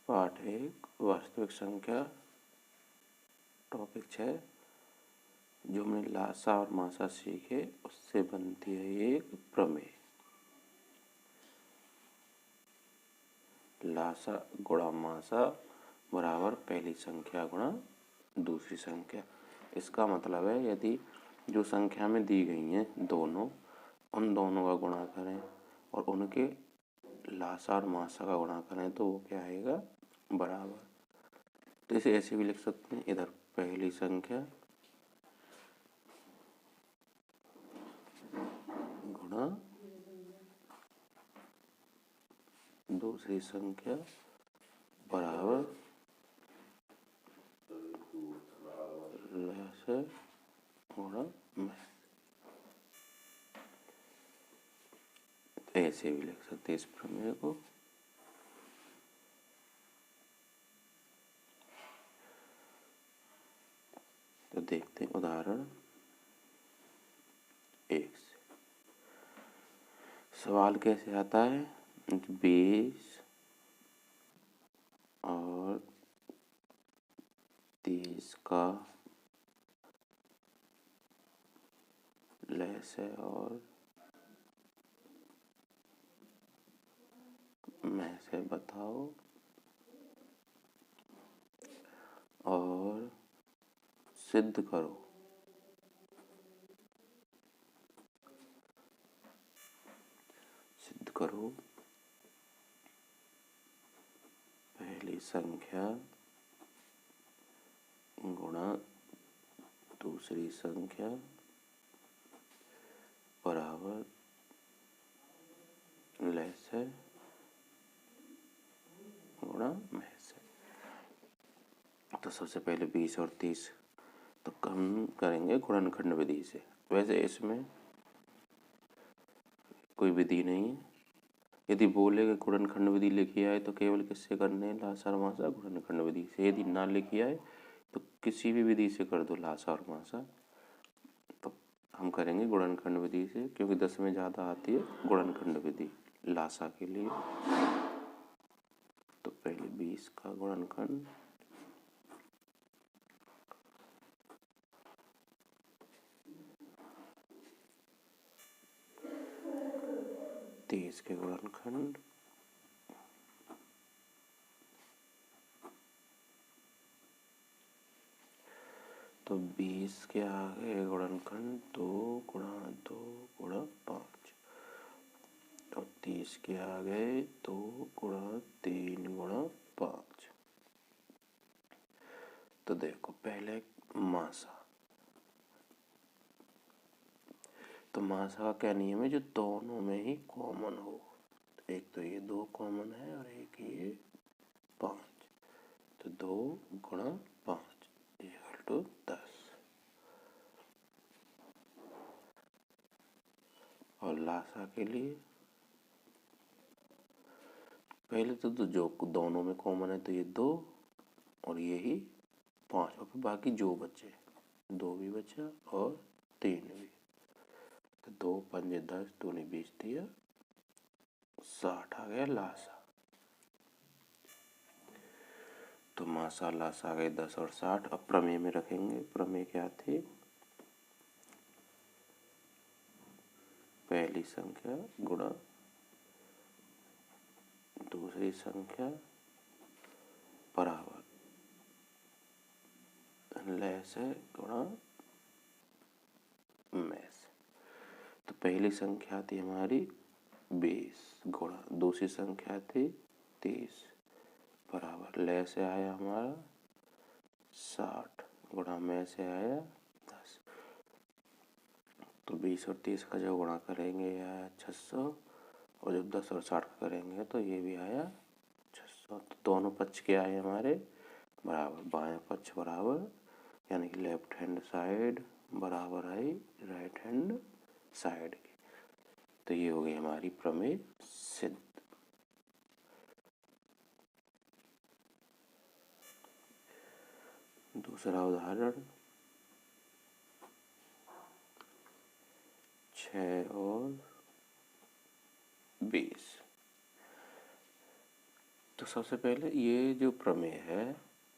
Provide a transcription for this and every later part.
पाठ 1 वास्तविक संख्या टॉपिक 6 जो हमने लासा और मासा सीखे उससे बनती है एक प्रमेय। लासा गुणा मासा बराबर पहली संख्या गुणा दूसरी संख्या। इसका मतलब है यदि जो संख्या में दी गई हैं दोनों, उन दोनों का गुणा करें और उनके लासा और मासा का गुणा करें तो वो क्या आएगा, बराबर। तो इसे ऐसे भी लिख सकते हैं, इधर पहली संख्या गुणा दूसरी संख्या बराबर लासा गुणा मासा। ऐसे भी लिख सकते हैं इस प्रमेय को। तो देखते हैं उदाहरण 1 से। सवाल कैसे आता है, 20 और 30 का लैस है और मैं से बताओ और सिद्ध करो। सिद्ध करो पहली संख्या गुणा दूसरी संख्या बराबर लैस है गुणा महस है। तो सबसे पहले 20 और 30 तो हम करेंगे गुणनखंड विधि से। वैसे इसमें कोई विधि नहीं है। यदि बोले कि गुणनखंड विधि लिखी आए तो केवल किससे करने, लासा और मासा गुणनखंड विधि से। यदि ना लिखी आए तो किसी भी विधि से कर दो लासा और मासा। तो हम करेंगे गुणनखंड विधि से, क्योंकि 10 में ज़्यादा आती है गुणनखंड विधि लासा के लिए। तो पहले 20 का गुणनखंड के गुणनखंड तो 20 के आगे गुणनखंड 2 गुणा 2 गुणा 5 और 30 के आगे 2 गुणा 3 गुणा 5। तो देखो पहले मासा, तो मासा का क्या नियम है, जो दोनों में ही कॉमन हो। एक तो ये 2 कॉमन है और एक ये 5। तो 2 गुणा 5 इक्वल टू 10। और लासा के लिए पहले तो जो दोनों में कॉमन है तो ये 2 और ये ही 5 और फिर बाकी जो बचे 2 भी बचा और 3 भी। तो 2 पंजे 10, 2 ने 20 दिया 60 आ गया लासा। तो मासा लासा आ गए 10 और 60। अब प्रमेय में रखेंगे। प्रमेय क्या थे, पहली संख्या गुणा दूसरी संख्या बराबर लैस है गुणा मैस। तो पहली संख्या थी हमारी 20 गुणा दूसरी संख्या थी 30 बराबर लैस से आया हमारा 60 गुणा में से आया 10। तो 20 और 30 का जो गुणा करेंगे ये आया 600 और जब 10 और 60 का करेंगे तो ये भी आया 600। तो दोनों पक्ष के आए हमारे बराबर, बाएं पक्ष बराबर यानी कि लेफ्ट हैंड साइड बराबर आई राइट हैंड साइड की। तो ये हो गई हमारी प्रमेय सिद्ध। दूसरा उदाहरण 6 और 20। तो सबसे पहले ये जो प्रमेय है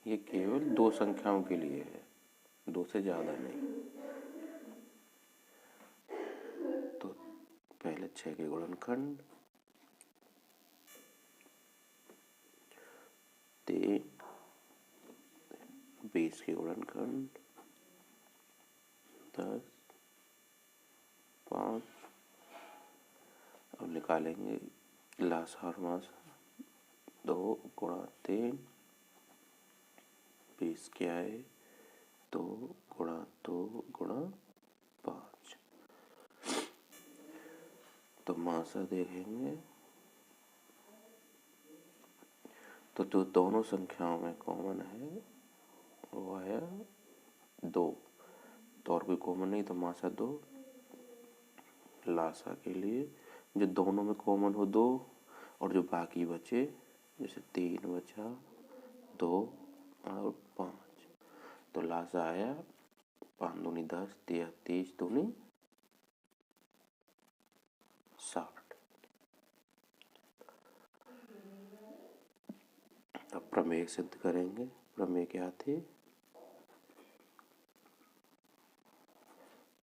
ये केवल दो संख्याओं के लिए है, दो से ज़्यादा नहीं। तो पहले 6 के गुणनखंड, 3, 20 के गुणनखंड, 10, 5। अब निकालेंगे लासा और मासा। 2 गुणा 3, 20 के आए 2 गुणा 2 गुणा 5। तो मासा देखेंगे तो जो दोनों संख्याओं में कॉमन है वो आया 2। तो और कोई कॉमन नहीं, तो मासा 2। लासा के लिए जो दोनों में कॉमन हो 2 और जो बाकी बचे, जैसे 3 बचा, 2 और 5, तो लासा आया 5 दूनी 10, 30 दूनी 60। अब प्रमेय सिद्ध करेंगे। प्रमेय क्या थे?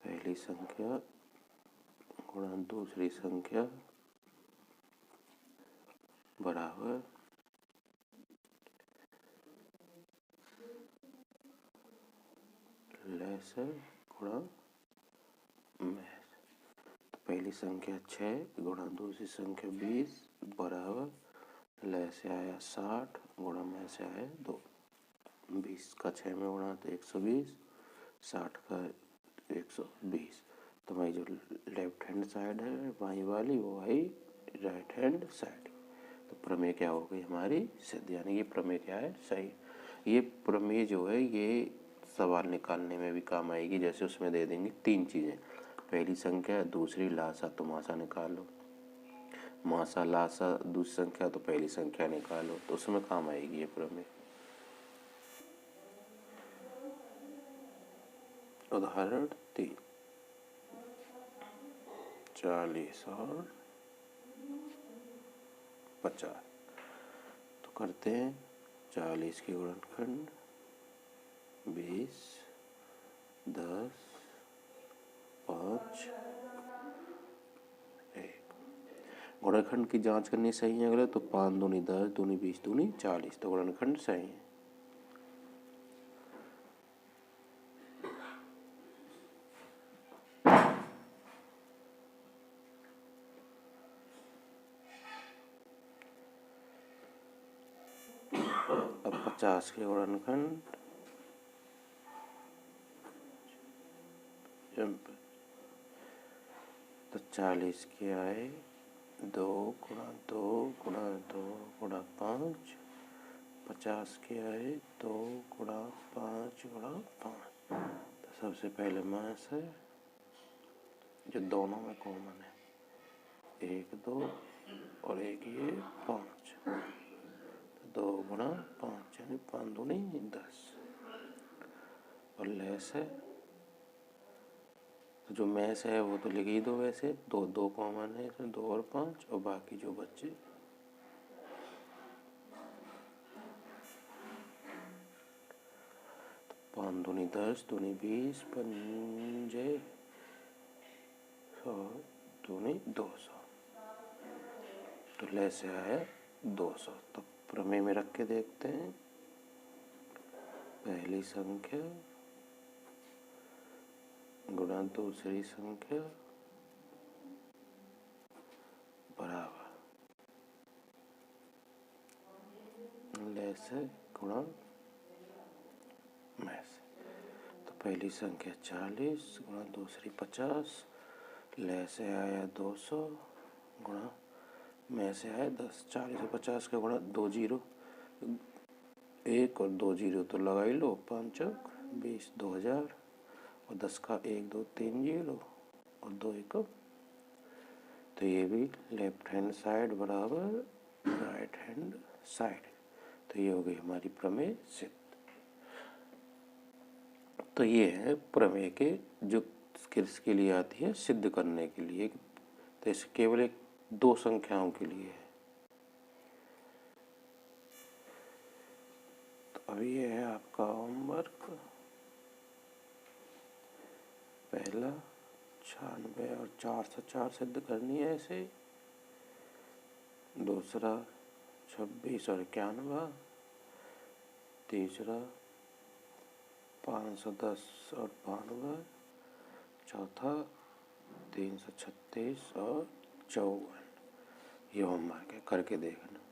पहली संख्या गुणा दूसरी संख्या बराबर लेसर गुणा मैस। तो पहली संख्या 6 गुणा दूसरी संख्या 20 बराबर ले से आया 60 गुणा में से आया 2। 20 का 6 में गुणा तो 120, 60 का 120। तो भाई जो लेफ्ट हैंड साइड है बाई वाली वो आई राइट हैंड साइड। तो प्रमेय क्या हो गई हमारी? सिद्ध। यानी ये प्रमेय क्या है? सही। ये प्रमेय जो है ये सवाल निकालने में भी काम आएगी। जैसे उसमें दे देंगे 3 चीज़ें, पहली संख्या, दूसरी लासा, तो मासा निकालो, मासा लासा दूसरी संख्या, तो पहली संख्या निकालो, तो उसमें काम आएगी ये प्रमेय। उदाहरण 3, 40 और 50। तो करते हैं 40 के गुणनखंड 20, 10, 5, 1। गुणनखंड की जांच करनी सही है अगर तो 5 दूनी 10 दूनी 20 दूनी 40, तो गुणनखंड सही है। अब 50 के गुणनखंड तो 40 के आए 2 गुणा 2 गुणा 2 गुणा 5। 50 के आए 2 गुणा 5 गुणा 5। तो सबसे पहले मास है जो दोनों में कॉमन है, 1 2 और एक ये 5। तो 2 गुणा 5 यानी 5 दूनी 10। और लेस है तो जो मैस है वो तो लिख ही दो, वैसे 2 2 कॉमन है इसमें, 2 और 5, और बाकी जो बच्चे तो 5 दूनी 10 दूनी 20 पंजे 100 दूनी 200। तो ले से आया 200। तो प्रमेय में रख के देखते हैं। पहली संख्या गुणा दूसरी संख्या बराबर ले से गुणा में से। तो पहली संख्या 40 गुणा दूसरी 50, ले से आया 200 गुणा में से आया 10। 40 और 50 का गुणा 2 जीरो, 1 और 2 जीरो तो लगा ही लो, 5 चौक 20, 2000, और 10 का 1 2 3 जीरो और 2 1। तो ये भी लेफ्ट हैंड साइड बराबर राइट हैंड साइड। तो ये हो गई हमारी प्रमेय सिद्ध। तो ये है प्रमेय के जो किसके लिए आती है? सिद्ध करने के लिए। तो इसे केवल एक 2 संख्याओं के लिए है। अब ये है आपका होमवर्क। पहला 96 और 4 से 4 सिद्ध करनी है ऐसे। दूसरा 26 और 91। तीसरा 510 और 92। चौथा 336 और 54। ये होमवर्क है, करके देखना।